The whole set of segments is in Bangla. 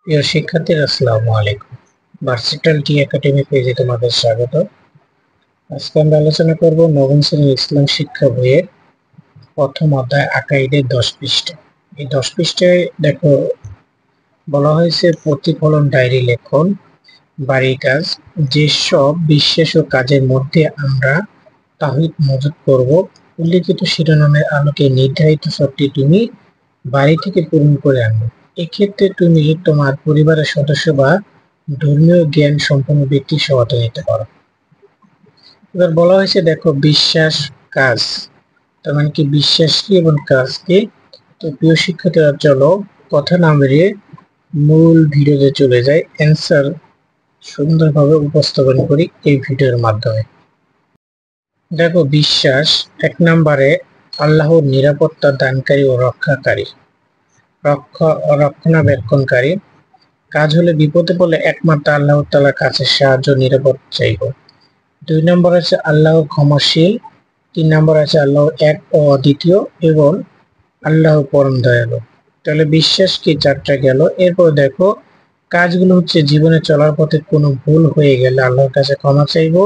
প্রিয় শিক্ষার্থীরা, আসসালামু আলাইকুম। ভার্সিটাল টি একাডেমি পেজে তোমাদের স্বাগত। আজকে আমরা আলোচনা করব নবম শ্রেণীর ইসলাম শিক্ষা বইয়ের প্রথম অধ্যায় আকাইদের 10 পৃষ্ঠা। এই 10 পৃষ্ঠায় দেখো বলা হয়েছে প্রতিফলন ডায়েরি লেখন, বাড়ির কাজ, যেসব বিশ্বাস ও কাজের মধ্যে আমরা তাওহীদ মজুদ করব, উল্লিখিত শিরোনামের আলোকে নির্ধারিত সবটি তুমি বাড়ি থেকে পূরণ করে আনবে। এক্ষেত্রে তুমি তোমার পরিবারের সদস্য বা ধর্মীয় জ্ঞান সম্পন্ন ব্যক্তির সহায়তা নিতে পারো। এবার বলা হয়েছে দেখো বিশ্বাস, কাজ, তার মানে কি বিশ্বাস কি এবং কাজ কি। তো প্রিয় শিক্ষার্থীরা, চলো কথা না বেরিয়ে মূল ভিডিওতে চলে যাই, অ্যান্সার সুন্দরভাবে উপস্থাপন করি এই ভিডিওর মাধ্যমে। দেখো বিশ্বাস, 1 নম্বরে আল্লাহর নিরাপত্তা দানকারী ও রক্ষাকারী, রক্ষণাবেক্ষণকারী। কাজ হলে বিপদে পড়লে একমাত্র আল্লাহ তাআলার কাছে সাহায্য নিরাপদ চাইব। 2 নম্বর আছে আল্লাহ ক্ষমাশীল। 3 নম্বর আছে আল্লাহ এক ও অদ্বিতীয় এবং আল্লাহ পরম দয়ালু। তাহলে বিশ্বাস কি 4টা গেল। এরপর দেখো কাজগুলো হচ্ছে জীবনে চলার পথে কোনো ভুল হয়ে গেলে আল্লাহর কাছে ক্ষমা চাইবো,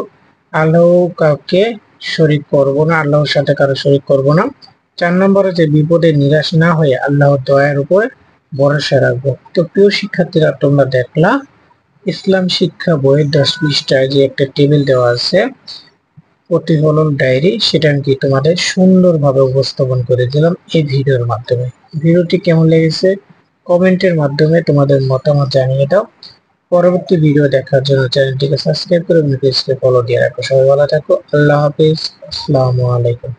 আল্লাহ কাউকে শরীক করব না, আল্লাহর সাথে কারো শরীক করব না। 4 নম্বরে যে বিপদে নিরাশ না হয়ে আল্লাহর দয়ার উপর ভরসা রাখবো। তো প্রিয় শিক্ষার্থীরা, তোমরা দেখলা ইসলাম শিক্ষা বইয়ের 10 পৃষ্ঠায় যে একটা টেবিল দেওয়া আছে প্রতিফলন ডায়েরি, সেটা কি তোমাদের সুন্দরভাবে উপস্থাপন করে দিলাম এই ভিডিওর মাধ্যমে। ভিডিওটি কেমন লেগেছে কমেন্টের মাধ্যমে তোমাদের মতামত জানিয়ে দাও। পরবর্তী ভিডিও দেখার জন্য চ্যানেলটিকে সাবস্ক্রাইব করে পেজকে ফলো দিয়ে রাখো। সবাই ভালো থাকো। আল্লাহ হাফেজ। আসসালামু আলাইকুম।